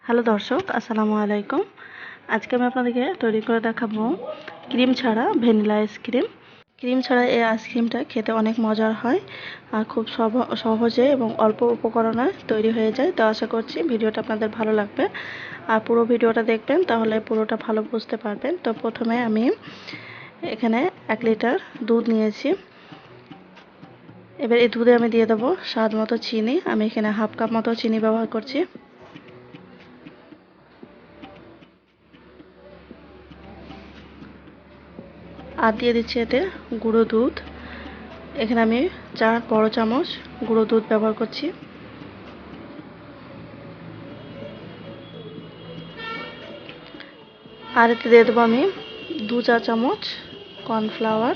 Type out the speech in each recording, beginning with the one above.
Hello দর্শক, আসসালামু আলাইকুম। আজকে আমি আপনাদেরকে তৈরি করে দেখাবো ক্রিম ছাড়া ভ্যানিলা আইসক্রিম। ক্রিম ছাড়া এই আইসক্রিমটা খেতে অনেক মজার হয় আর খুব সহজে এবং অল্প উপকরণে তৈরি হয়ে যায়। তো আশা করছি ভিডিওটা আপনাদের ভালো লাগবে আর পুরো ভিডিওটা দেখবেন, তাহলে পুরোটা ভালো বুঝতে পারবেন। তো প্রথমে আমি এখানে 1 লিটার দুধ নিয়েছি। এবার এই দুধে আমি দিয়ে দেবো স্বাদ মতো চিনি। আমি এখানে হাফ কাপ মতো চিনি ব্যবহার করছি। আর দিয়ে দিচ্ছি এতে গুঁড়ো দুধ। এখানে আমি 4 বড় চামচ গুঁড়ো দুধ ব্যবহার করছি। আর এতে দিয়ে দেবো আমি 2 চা চামচ কর্নফ্লাওয়ার।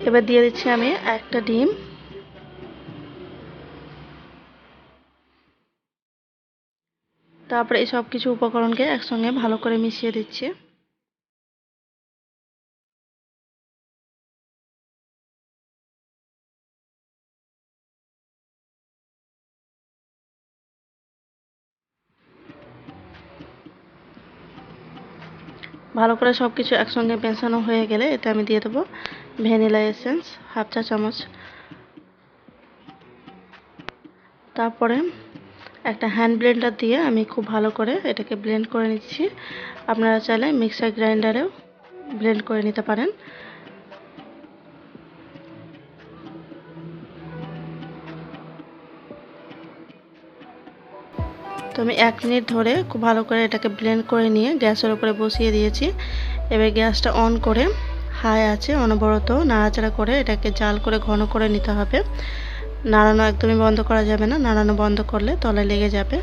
এবার দিয়ে দিচ্ছি আমি একটা ডিম। তারপরে এই সব কিছু উপকরণকে একসঙ্গে ভালো করে মিশিয়ে দিচ্ছি। ভালো করে সব কিছু একসঙ্গে মেশানো হয়ে গেলে এতে আমি দিয়ে দেবো ভ্যানিলা এসেন্স হাফ চা চামচ। তারপরে একটা হ্যান্ড ব্লেন্ডার দিয়ে আমি খুব ভালো করে এটাকে ব্লেন্ড করে নিচ্ছি। আপনারা চাইলে মিক্সার গ্রাইন্ডারেও ব্লেন্ড করে নিতে পারেন। তো আমি 1 মিনিট ধরে খুব ভালো করে এটাকে ব্লেন্ড করে নিয়ে গ্যাসের উপরে বসিয়ে দিয়েছি। এবার গ্যাসটা অন করে হাই আছে অনবরত নাড়াচাড়া করে এটাকে জাল করে ঘন করে নিতে হবে। নাড়ানো একদমই বন্ধ করা যাবে না, নাড়ানো বন্ধ করলে তলায় লেগে যাবে।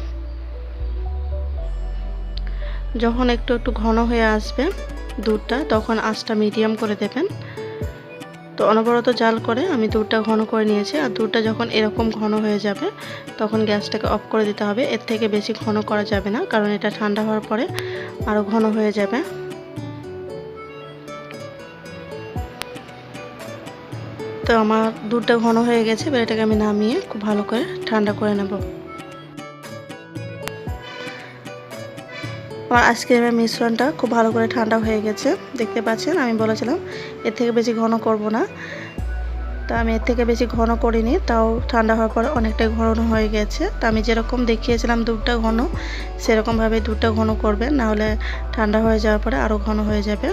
যখন একটু একটু ঘন হয়ে আসবে দুধটা, তখন আঁচটা মিডিয়াম করে দেবেন। তো অনবরত জাল করে আমি দুধটা ঘন করে নিয়েছি। আর দুধটা যখন এরকম ঘন হয়ে যাবে তখন গ্যাসটাকে অফ করে দিতে হবে। এর থেকে বেশি ঘন করা যাবে না, কারণ এটা ঠান্ডা হওয়ার পরে আরও ঘন হয়ে যাবে। তো আমার দুধটা ঘন হয়ে গেছে। এবার এটাকে আমি নামিয়ে খুব ভালো করে ঠান্ডা করে নেব। আমার আইসক্রিমের মিশ্রণটা খুব ভালো করে ঠান্ডা হয়ে গেছে, দেখতে পাচ্ছেন। আমি বলেছিলাম এর থেকে বেশি ঘন করব না, তো আমি এর থেকে বেশি ঘন করিনি, তাও ঠান্ডা হওয়ার পর অনেকটাই ঘন হয়ে গেছে। তো আমি যেরকম দেখিয়েছিলাম দুধটা ঘন, সেরকমভাবে দুধটা ঘন করবেন, নাহলে ঠান্ডা হয়ে যাওয়ার পরে আরও ঘন হয়ে যাবে।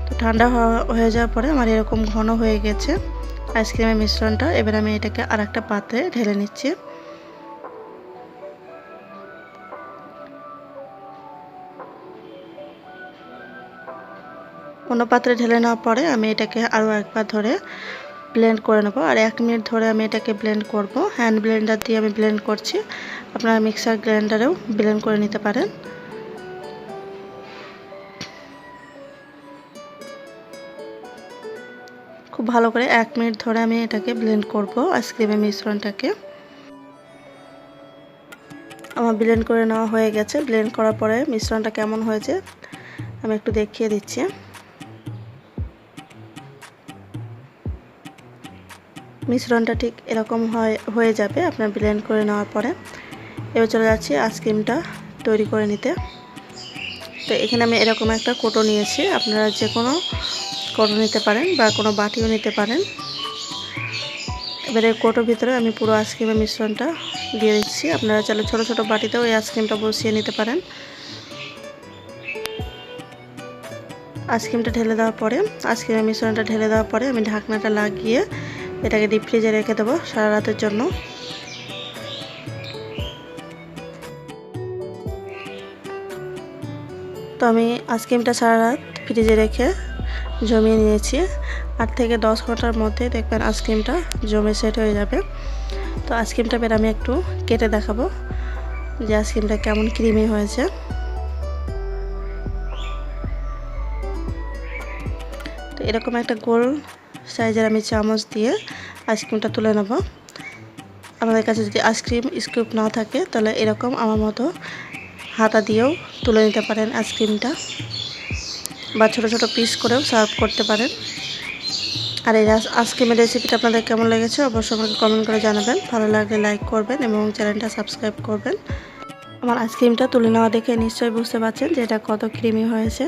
তো ঠান্ডা হয়ে যাওয়ার পরে আমার এরকম ঘন হয়ে গেছে আইসক্রিমের মিশ্রণটা। এবার আমি এটাকে আর একটা পাত্রে ঢেলে নিচ্ছি। অন্য পাত্রে ঢেলে নেওয়ার পরে আমি এটাকে আরও একবার ধরে ব্লেন্ড করে নেব। আর 1 মিনিট ধরে আমি এটাকে ব্লেন্ড করব। হ্যান্ড ব্লেন্ডার দিয়ে আমি ব্লেন্ড করছি, আপনারা মিক্সার গ্রাইন্ডারেও ব্লেন্ড করে নিতে পারেন। খুব ভালো করে 1 মিনিট ধরে আমি এটাকে ব্লেন্ড করব আইসক্রিমের মিশ্রণটাকে। আমার ব্লেন্ড করে নেওয়া হয়ে গেছে। ব্লেন্ড করার পরে মিশ্রণটা কেমন হয়েছে আমি একটু দেখিয়ে দিচ্ছি। মিশ্রণটা ঠিক এরকম হয়ে যাবে আপনার ব্লেন্ড করে নেওয়ার পরে। এবার চলে যাচ্ছি আইসক্রিমটা তৈরি করে নিতে। তো এখানে আমি এরকম একটা কোটো নিয়েছি, আপনারা যে কোনো কোটো নিতে পারেন বা কোনো বাটিও নিতে পারেন। এবারে কোটোর ভিতরে আমি পুরো আইসক্রিমের মিশ্রণটা দিয়ে দিচ্ছি। আপনারা চাইলে ছোটো ছোটো বাটিতেও এই আইসক্রিমটা বসিয়ে নিতে পারেন। আইসক্রিমটা ঢেলে দেওয়ার পরে, আইসক্রিমের মিশ্রণটা ঢেলে দেওয়ার পরে আমি ঢাকনাটা লাগিয়ে এটাকে ডিপ ফ্রিজে রেখে দেবো সারা রাতের জন্য। তো আমি আইসক্রিমটা সারা রাত ফ্রিজে রেখে জমিয়ে নিয়েছি। 8 থেকে 10 ঘন্টার মধ্যে দেখবেন আইসক্রিমটা জমে সেট হয়ে যাবে। তো আইসক্রিমটা এবার আমি একটু কেটে দেখাবো যে আইসক্রিমটা কেমন ক্রিমি হয়েছে। তো এরকম একটা গোল সাইজের আমি চামচ দিয়ে আইসক্রিমটা তুলে নেব। আমাদের কাছে যদি আইসক্রিম স্কুপ না থাকে তাহলে এরকম আমার মতো হাতা দিয়েও তুলে নিতে পারেন আইসক্রিমটা, বা ছোট ছোট পিস করেও সার্ভ করতে পারেন। আর এই আইসক্রিমের রেসিপিটা আপনাদের কেমন লেগেছে অবশ্যই আমাকে কমেন্ট করে জানাবেন। ভালো লাগলে লাইক করবেন এবং চ্যানেলটা সাবস্ক্রাইব করবেন। আমার আইসক্রিমটা তুলে নেওয়া দেখে নিশ্চয়ই বুঝতে পারছেন যে এটা কত ক্রিমি হয়েছে।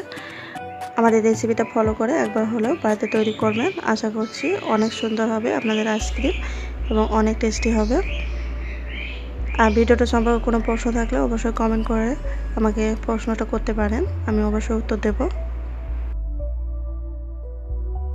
আমার এই রেসিপিটা ফলো করে একবার হলেও বাড়িতে তৈরি করবেন। আশা করছি অনেক সুন্দর হবে আপনাদের আইসক্রিম এবং অনেক টেস্টি হবে। আর ভিডিওটা সম্পর্কে কোনো প্রশ্ন থাকলে অবশ্যই কমেন্ট করে আমাকে প্রশ্নটা করতে পারেন, আমি অবশ্যই উত্তর দেব।